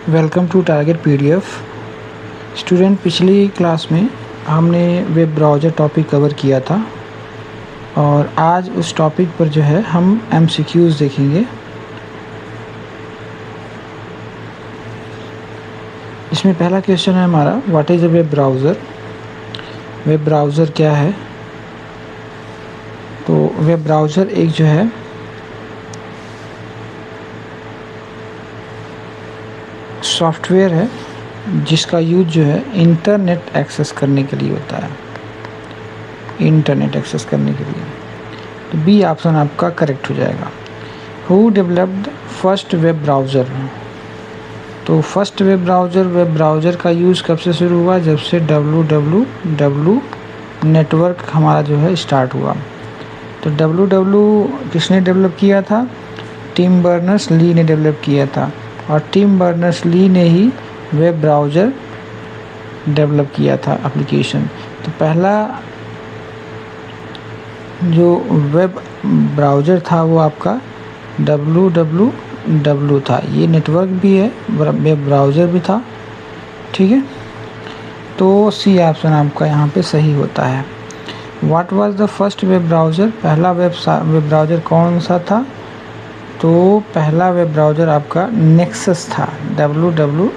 Welcome to target PDF. Student, पिछली class में हमने वेब ब्राउज़र टॉपिक कवर किया था और आज उस टॉपिक पर जो है हम एमसीक्यूज़ देखेंगे। इसमें पहला क्वेश्चन है हमारा, what is a web browser. Web browser क्या है? तो वेब ब्राउज़र एक जो है सॉफ्टवेयर है जिसका यूज जो है इंटरनेट एक्सेस करने के लिए होता है, इंटरनेट एक्सेस करने के लिए। तो बी ऑप्शन आपका करेक्ट हो जाएगा। Who developed first web browser? तो फर्स्ट वेब ब्राउज़र का यूज़ कब से शुरू हुआ? जब से www नेटवर्क हमारा जो है स्टार्ट हुआ। तो www किसने डेवलप किया था? टिम बर्नर्स-ली ने डेवलप किया था और टिम बर्नर्स-ली ने ही वेब ब्राउज़र डेवलप किया था एप्लीकेशन। तो पहला जो वेब ब्राउज़र था वो आपका www था। ये नेटवर्क भी है, वेब ब्राउज़र भी था, ठीक है। तो सी ऑप्शन आपका यहाँ पे सही होता है। What was the first web browser? पहला वेब ब्राउज़र कौन सा था? तो पहला वेब ब्राउज़र आपका नेक्सस था, www।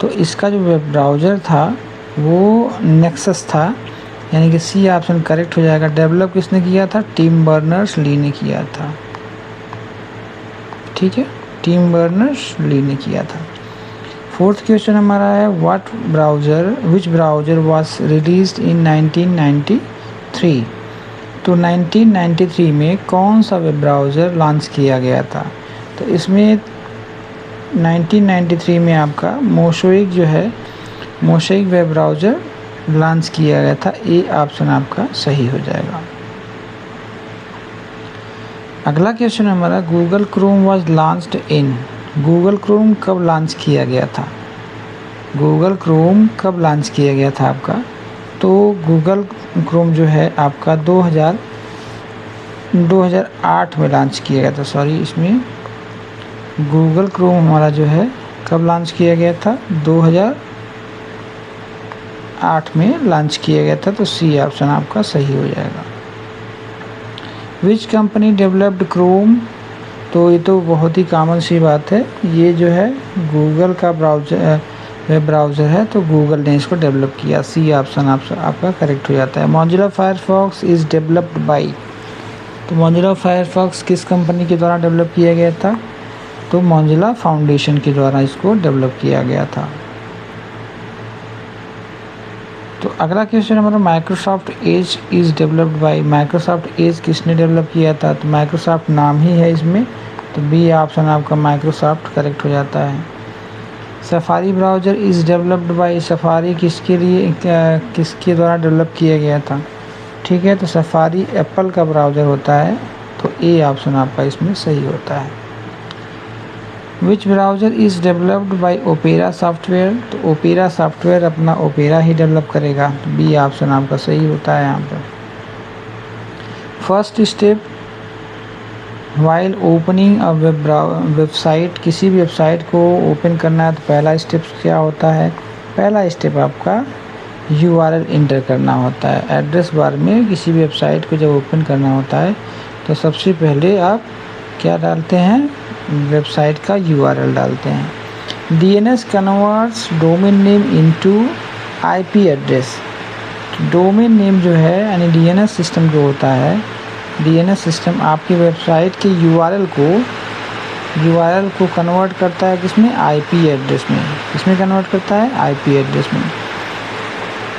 तो इसका जो वेब ब्राउज़र था वो नेक्सस था, यानी कि सी ऑप्शन करेक्ट हो जाएगा। डेवलप किसने किया था? टिम बर्नर्स-ली ने किया था, ठीक है, टिम बर्नर्स-ली ने किया था। फोर्थ क्वेश्चन हमारा है, which browser was released in 1993? तो 1993 में कौन सा वेब ब्राउज़र लॉन्च किया गया था? तो इसमें 1993 में आपका मोज़ेक जो है, मोज़ेक वेब ब्राउज़र लॉन्च किया गया था। ए ऑप्शन आपका सही हो जाएगा। अगला क्वेश्चन हमारा, Google Chrome was launched in? Google Chrome कब लॉन्च किया गया था? गूगल क्रोम कब लॉन्च किया गया था आपका? तो गूगल क्रोम जो है आपका 2008 में लॉन्च किया गया था। सॉरी, इसमें गूगल क्रोम हमारा जो है कब लॉन्च किया गया था? 2008 में लॉन्च किया गया था। तो सी ऑप्शन आपका सही हो जाएगा। Which company developed Chrome? तो ये तो बहुत ही कॉमन सी बात है, ये जो है गूगल का वेब ब्राउज़र है, तो गूगल ने इसको डेवलप किया। सी ऑप्शन आपका करेक्ट हो जाता है। Mozilla Firefox is developed bye? तो मोजिला फायरफॉक्स किस कंपनी के द्वारा डेवलप किया गया था? तो मोजिला फाउंडेशन के द्वारा इसको डेवलप किया गया था। तो अगला क्वेश्चन हमारा, Microsoft Edge is developed bye? Microsoft Edge किसने डेवलप किया था? तो माइक्रोसॉफ्ट नाम ही है इसमें, तो बी ऑप्शन आपका माइक्रोसॉफ्ट करेक्ट हो जाता है। Safari browser is developed bye? Safari किसके किसके द्वारा डेवलप किया गया था? ठीक है, तो सफारी एप्पल का ब्राउज़र होता है, तो ए ऑप्शन आपका इसमें सही होता है। Which browser is developed by Opera software? तो ओपेरा सॉफ्टवेयर अपना ओपेरा ही डेवलप करेगा, तो बी ऑप्शन आपका सही होता है यहाँ पर। First step while opening a website, किसी भी वेबसाइट को ओपन करना है तो पहला स्टेप क्या होता है? पहला स्टेप आपका URL इंटर करना होता है। एड्रेस बार में किसी भी वेबसाइट को जब ओपन करना होता है तो सबसे पहले आप क्या डालते हैं? वेबसाइट का URL डालते हैं। DNS converts domain name into IP address. Domain name जो है यानी DNS सिस्टम जो होता है, DNS सिस्टम आपकी वेबसाइट के URL को कन्वर्ट करता है किसमें? IP एड्रेस में। किसमें कन्वर्ट करता है? IP एड्रेस में।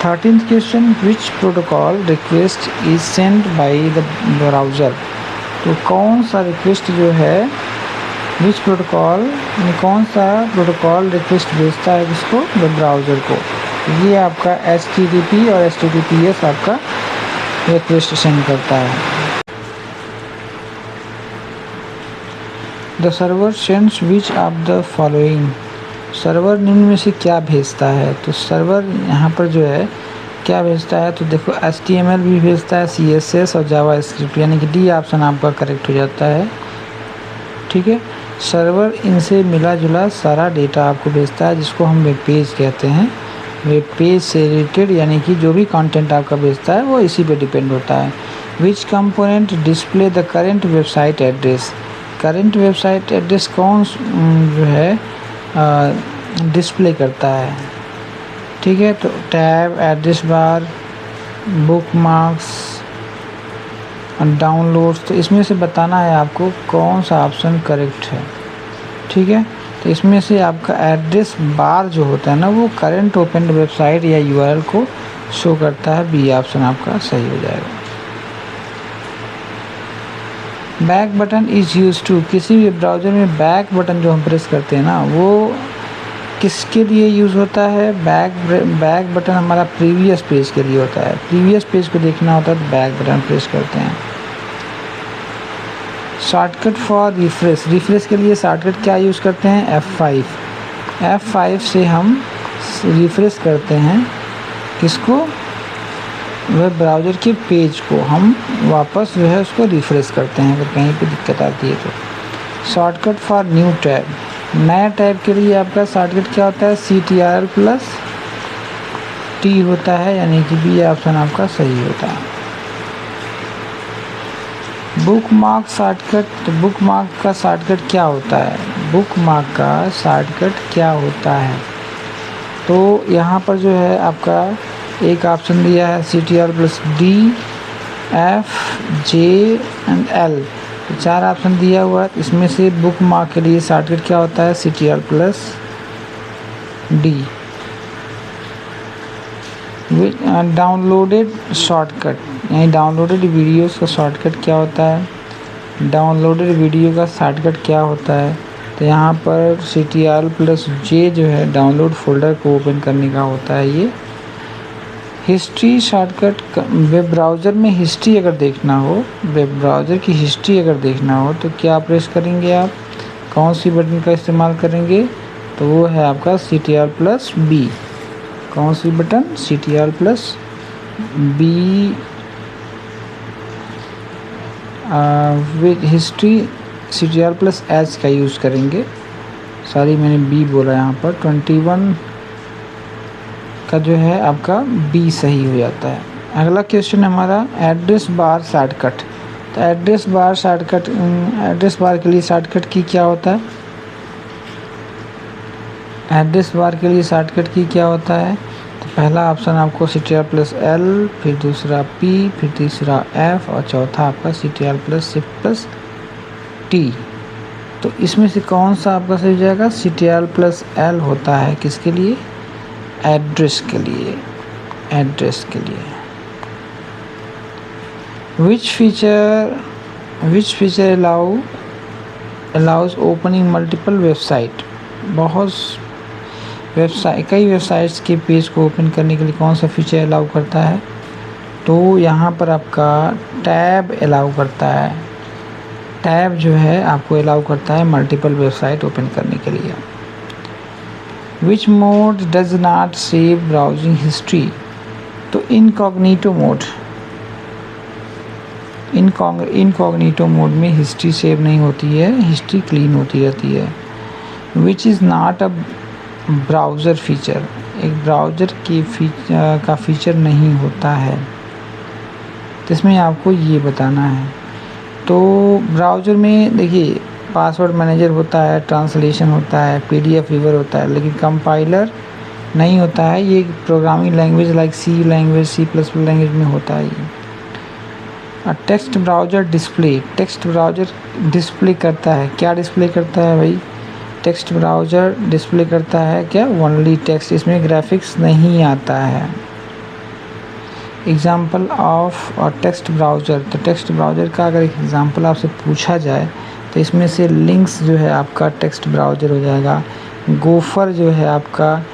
13th question, which protocol request is send by the browser? तो कौन सा रिक्वेस्ट जो है, विच प्रोटोकॉल यानी कौन सा प्रोटोकॉल रिक्वेस्ट भेजता है किसको? वेब ब्राउज़र को। ये आपका HTTP और HTTPS आपका रिक्वेस्ट सेंड करता है। The server sends which of the following? Server निम्न में से क्या भेजता है? तो सर्वर यहाँ पर जो है क्या भेजता है? तो देखो HTML भी भेजता है, CSS और जावास्क्रिप्ट, यानी कि डी ऑप्शन आपका करेक्ट हो जाता है, ठीक है। सर्वर इनसे मिला जुला सारा डेटा आपको भेजता है, जिसको हम वेब पेज कहते हैं। वेब पेज से रिलेटेड यानी कि जो भी कंटेंट आपका भेजता है वो इसी पे डिपेंड होता है। विच component display the current website address, current website address कौन जो है डिस्प्ले करता है, ठीक है। तो tab, address bar, book marks, downloads, तो इसमें से बताना है आपको कौन सा ऑप्शन करेक्ट है, ठीक है। तो इसमें से आपका एड्रेस बार जो होता है ना वो करंट ओपन वेबसाइट या यूआरएल को शो करता है। बी ऑप्शन आपका सही हो जाएगा। Back button is use to, किसी भी ब्राउज़र में बैक बटन जो हम प्रेस करते हैं ना वो किसके लिए यूज़ होता है? बैक बटन हमारा प्रीवियस पेज के लिए होता है। प्रीवियस पेज को देखना होता है तो बैक बटन प्रेस करते हैं। शॉर्टकट फॉर रिफ्रेश के लिए शॉर्टकट क्या यूज़ करते हैं? F5 से हम रिफ्रेश करते हैं किसको? वेब ब्राउज़र के पेज को हम वापस जो है उसको रिफ्रेश करते हैं अगर कहीं पे दिक्कत आती है तो। शॉर्टकट फॉर न्यू टैब, नया टैब के लिए आपका शॉर्टकट क्या होता है? CTRL+T होता है, यानी कि बी ऑप्शन आपका सही होता है। बुक मार्क शॉर्टकट, तो बुक मार्क का शॉर्टकट क्या होता है? बुक मार्क का शॉर्टकट क्या होता है? तो यहाँ पर जो है आपका एक ऑप्शन दिया है CTRL+D, F, J and L, तो 4 ऑप्शन दिया हुआ है। इसमें से बुक मार्क के लिए शॉर्टकट क्या होता है? CTRL+D। डाउनलोडेड शॉर्टकट यानी डाउनलोडेड वीडियोस का शॉर्टकट क्या होता है? डाउनलोडेड वीडियो का शॉर्टकट क्या होता है? तो यहाँ पर CTRL+J जो है डाउनलोड फोल्डर को ओपन करने का होता है ये। हिस्ट्री शॉर्टकट, वेब ब्राउज़र में हिस्ट्री अगर देखना हो, वेब ब्राउज़र की हिस्ट्री अगर देखना हो तो क्या प्रेस करेंगे आप? कौन सी बटन का इस्तेमाल करेंगे? तो वो है आपका CTRL+B। कौन सी button? CTRL+B। With history CTRL+H का यूज़ करेंगे। सॉरी मैंने B बोला यहाँ पर। 21 का जो है आपका B सही हो जाता है। अगला क्वेश्चन हमारा एड्रेस बार शॉर्टकट। तो address bar shortcut, address bar के लिए शॉर्टकट की क्या होता है? एड्रेस बार के लिए शॉर्टकट की क्या होता है? तो पहला ऑप्शन आपको CTRL+L, फिर दूसरा P, फिर तीसरा F और चौथा आपका CTRL+Shift+T। तो इसमें से कौन सा आपका सही हो जाएगा? CTRL+L होता है किसके लिए? एड्रेस के लिए, एड्रेस के लिए। Which feature allows opening multiple website, बहुत कई वेबसाइट्स के पेज को ओपन करने के लिए कौन सा फीचर अलाउ करता है? तो यहाँ पर आपका टैब अलाउ करता है। टैब जो है आपको अलाउ करता है मल्टीपल वेबसाइट ओपन करने के लिए। Which mode does not save browsing history? तो इनकॉग्निटो मोड, इनकॉग्निटो मोड में हिस्ट्री सेव नहीं होती है, हिस्ट्री क्लीन होती रहती है। Which is not a browser feature, एक ब्राउज़र की का फीचर नहीं होता है, तो इसमें आपको ये बताना है। तो ब्राउज़र में देखिए पासवर्ड मैनेजर होता है, ट्रांसलेशन होता है, PDF रीडर होता है, लेकिन कंपाइलर नहीं होता है। ये programming language like C language, C++ language में होता है ये। Text browser display, text browser display करता है, क्या डिस्प्ले करता है भाई? टेक्स्ट ब्राउज़र डिस्प्ले करता है क्या? ओनली टेक्स्ट, इसमें ग्राफिक्स नहीं आता है। एग्जाम्पल ऑफ टेक्स्ट ब्राउज़र, तो टेक्स्ट ब्राउज़र का अगर एक एग्जाम्पल आपसे पूछा जाए तो इसमें से लिंक्स जो है आपका टेक्स्ट ब्राउज़र हो जाएगा। गोफर जो है आपका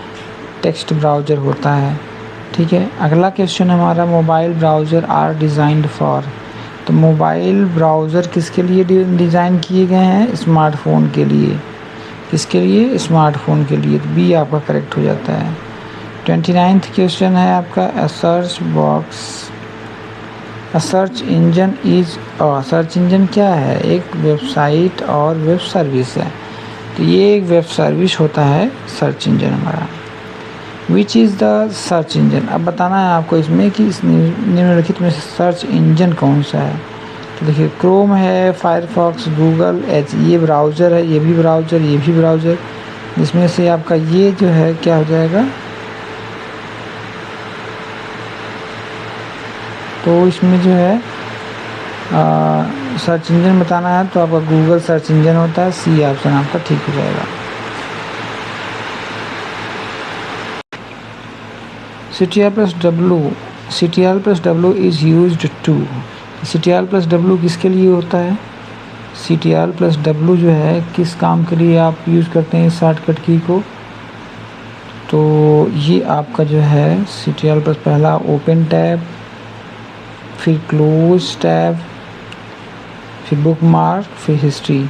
टेक्स्ट ब्राउज़र होता है, ठीक है। अगला क्वेश्चन हमारा mobile browser are designed for, तो मोबाइल ब्राउज़र किसके लिए डिज़ाइन किए गए हैं? स्मार्टफ़ोन के लिए। किसके लिए? स्मार्टफ़ोन के लिए। तो बी आपका करेक्ट हो जाता है। 29th क्वेश्चन है आपका, search box search engine is search engine क्या है? एक वेबसाइट और वेब सर्विस है। तो ये एक वेब सर्विस होता है सर्च इंजन हमारा। Which is the search engine, अब बताना है आपको इसमें कि इस निम्नलिखित में से सर्च इंजन कौन सा है। तो देखिए क्रोम है, फायरफॉक्स, गूगल, एच, ये ब्राउज़र है, ये भी ब्राउज़र, ये भी ब्राउज़र। इसमें से आपका ये जो है क्या हो जाएगा, तो इसमें जो है सर्च इंजन बताना है तो आपका गूगल सर्च इंजन होता है। सी ऑप्शन आपका ठीक हो जाएगा। CTRL+W is used to, CTRL+W किसके लिए होता है? CTRL+W जो है किस काम के लिए आप यूज़ करते हैं इस शॉर्टकट की को? तो ये आपका जो है CTRL+ पहला ओपन टैब, फिर क्लोज टैब, फिर बुकमार्क, फिर हिस्ट्री।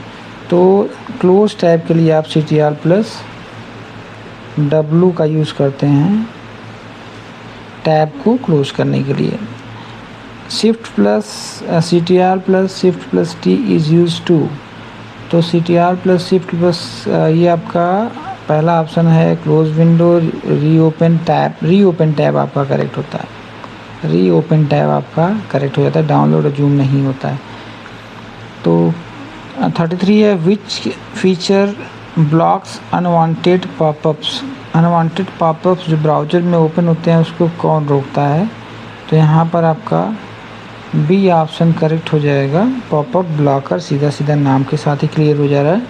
तो क्लोज टैब के लिए आप CTRL+W का यूज़ करते हैं टैब को क्लोज करने के लिए। CTRL+Shift+T इज़ यूज टू, तो CTRL+Shift+ ये आपका पहला ऑप्शन है क्लोज विंडो, रीओपन टैब आपका करेक्ट होता है। रीओपन टैब आपका करेक्ट हो जाता है, डाउनलोड और जूम नहीं होता है। तो 33 है which feature blocks unwanted popups. Unwanted popups जो ब्राउज़र में ओपन होते हैं उसको कौन रोकता है? तो यहाँ पर आपका बी ऑप्शन करेक्ट हो जाएगा, पॉपअप ब्लॉकर। सीधा नाम के साथ ही क्लियर हो जा रहा है।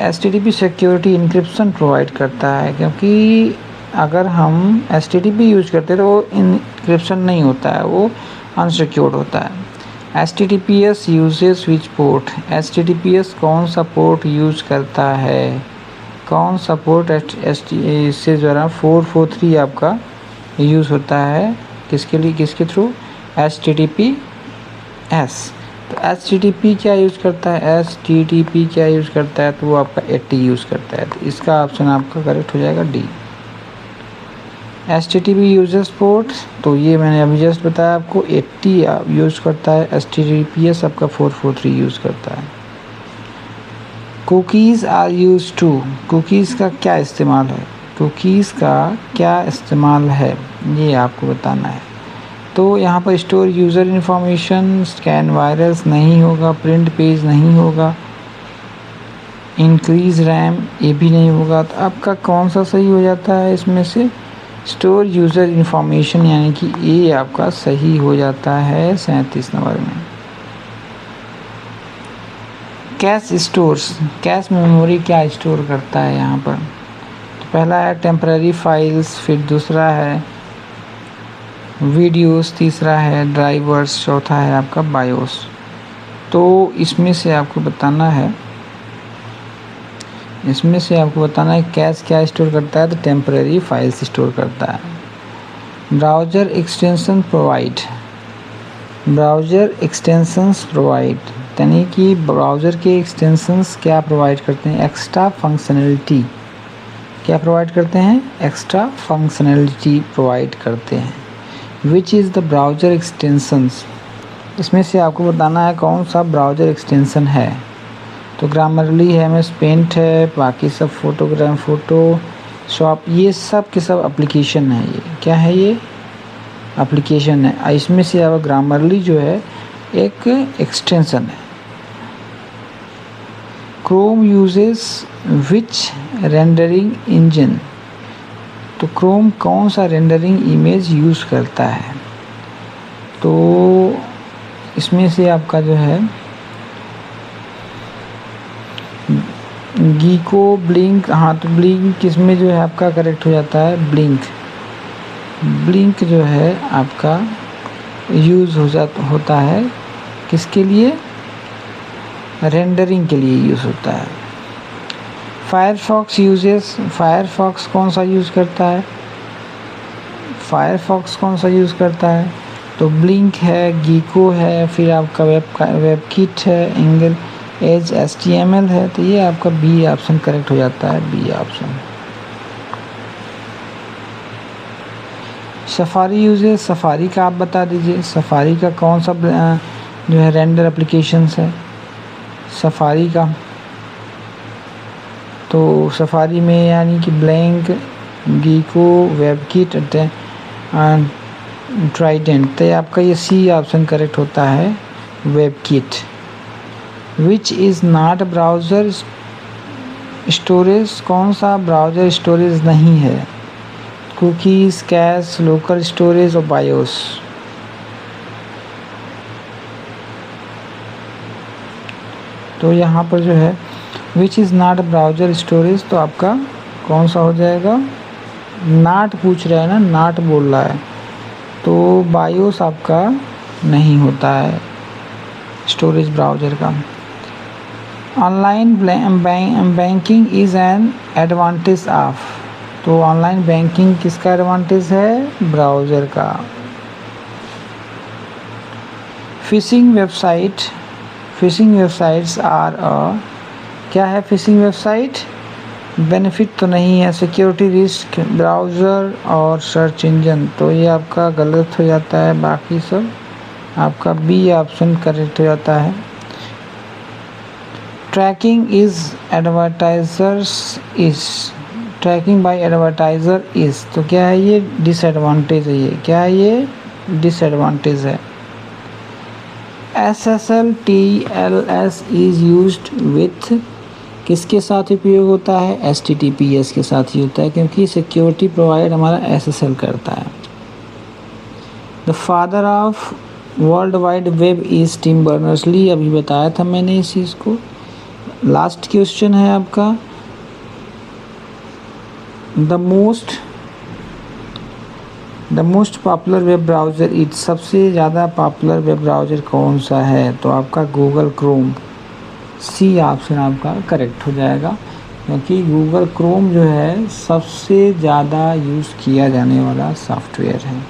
HTTP सिक्योरिटी इंक्रिप्शन प्रोवाइड करता है, क्योंकि अगर हम HTTP यूज करते हैं तो वो इंक्रिप्शन नहीं होता है, वो अनसिक्योर्ड होता है। HTTPS यूजेस विच पोर्ट, HTTPS कौन सा पोर्ट यूज करता है? कौन सा पोर्ट इससे जो है 443 आपका यूज़ होता है किसके लिए, किसके थ्रू? HTTPS। तो HTTP क्या यूज़ करता है? HTTP क्या यूज़ करता है? तो वो आपका 80 यूज़ करता है। तो इसका ऑप्शन आपका करेक्ट हो जाएगा डी। HTTP यूजर्स पोर्ट, तो ये मैंने अभी जस्ट बताया आपको 80 यूज़ करता है। HTTPS आपका 443 यूज़ करता है। Cookies are use to, cookies का क्या इस्तेमाल है? कुकीज़ का क्या इस्तेमाल है ये आपको बताना है। तो यहाँ पर store user information, scan virus नहीं होगा, प्रिंट पेज नहीं होगा, इंक्रीज रैम ये भी नहीं होगा। तो आपका कौन सा सही हो जाता है इसमें से? स्टोर यूज़र इन्फॉर्मेशन यानी कि ये आपका सही हो जाता है 37 नंबर में। कैश स्टोर्स, कैश मेमोरी क्या स्टोर करता है यहाँ पर? तो पहला है टेम्पररी फाइल्स, फिर दूसरा है वीडियोस, तीसरा है ड्राइवर्स, चौथा है आपका बायोस। तो इसमें से आपको बताना है कैश क्या स्टोर करता है? तो टेम्पररी फाइल्स स्टोर करता है। ब्राउज़र एक्सटेंशंस प्रोवाइड यानी कि ब्राउज़र के एक्सटेंशंस क्या प्रोवाइड करते हैं? एक्स्ट्रा फंक्शनलिटी क्या प्रोवाइड करते हैं? एक्स्ट्रा फंक्शनलिटी प्रोवाइड करते हैं। Which is the browser extensions, इसमें से आपको बताना है कौन सा ब्राउज़र एक्सटेंशन है। तो ग्रामरली है, MS पेंट है, बाकी सब फोटोशॉप, ये सब के सब एप्लीकेशन है। ये क्या है? ये एप्लीकेशन है। इसमें से अब ग्रामरली जो है एक एक्सटेंशन है। क्रोम यूजेस विच रेंडरिंग इंजन, तो क्रोम कौन सा रेंडरिंग इमेज यूज़ करता है? तो इसमें से आपका जो है गीको, ब्लिंक, हाँ तो ब्लिंक इसमें जो है आपका करेक्ट हो जाता है। ब्लिंक जो है आपका यूज़ होता है किसके लिए? रेंडरिंग के लिए यूज़ होता है। फायरफॉक्स कौन सा यूज़ करता है? तो ब्लिंक है, गीको है, फिर आपका वेबकिट है, एंगल एज HTML है। तो ये आपका बी ऑप्शन करेक्ट हो जाता है, B option. Safari uses, Safari का आप बता दीजिए, सफारी का कौन सा जो है रेंडर एप्लीकेशंस है सफारी का। तो सफारी में यानी कि ब्लैंक, गीको, वेबकिट एंड ट्राइडेंट, तो आपका ये सी ऑप्शन करेक्ट होता है, WebKit. Which is not browser storage, कौन सा ब्राउज़र स्टोरेज नहीं है, कुकीज़, कैश, लोकल स्टोरेज और बायोस। तो यहाँ पर जो है which is not browser storage, तो आपका कौन सा हो जाएगा, नॉट पूछ रहा है ना, नॉट बोल रहा है, तो बायोस आपका नहीं होता है स्टोरेज ब्राउज़र का। Online banking is an advantage of, तो ऑनलाइन बैंकिंग किसका एडवांटेज है, ब्राउज़र का। फिशिंग वेबसाइट्स आर क्या है फिशिंग वेबसाइट, बेनिफिट तो नहीं है, सिक्योरिटी रिस्क, ब्राउज़र और सर्च इंजन, तो ये आपका गलत हो जाता है, बाकी सब आपका बी ऑप्शन करेक्ट हो जाता है। ट्रैकिंग बाय एडवर्टाइज़र इज़, तो क्या है ये, डिसएडवांटेज है, ये क्या है, ये डिसएडवांटेज है। SSL/TLS इज़ यूज्ड विथ, किसके साथ उपयोग होता है, HTTPS के साथ ही होता है, क्योंकि सिक्योरिटी प्रोवाइड हमारा SSL करता है। The father of World Wide Web is Tim Berners-Lee, अभी बताया था मैंने इस चीज़ को। लास्ट क्वेश्चन है आपका, the most popular web browser is, सबसे ज़्यादा पॉपुलर वेब ब्राउज़र कौन सा है, तो आपका गूगल क्रोम, सी ऑप्शन आपका करेक्ट हो जाएगा, क्योंकि गूगल क्रोम जो है सबसे ज़्यादा यूज़ किया जाने वाला सॉफ्टवेयर है,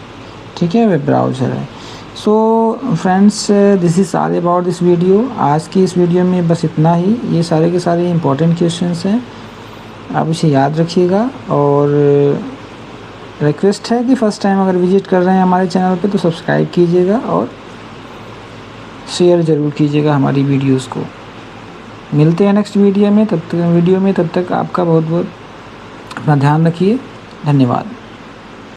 ठीक है, वेब ब्राउज़र है। So friends, this is all about this video. आज की इस वीडियो में बस इतना ही, ये सारे के सारे इंपॉर्टेंट क्वेश्चंस हैं, आप इसे याद रखिएगा। और रिक्वेस्ट है कि फ़र्स्ट टाइम अगर विजिट कर रहे हैं हमारे चैनल पे तो सब्सक्राइब कीजिएगा और शेयर ज़रूर कीजिएगा हमारी वीडियोस को। मिलते हैं नेक्स्ट वीडियो में, तब तक आपका बहुत बहुत अपना ध्यान रखिए। धन्यवाद।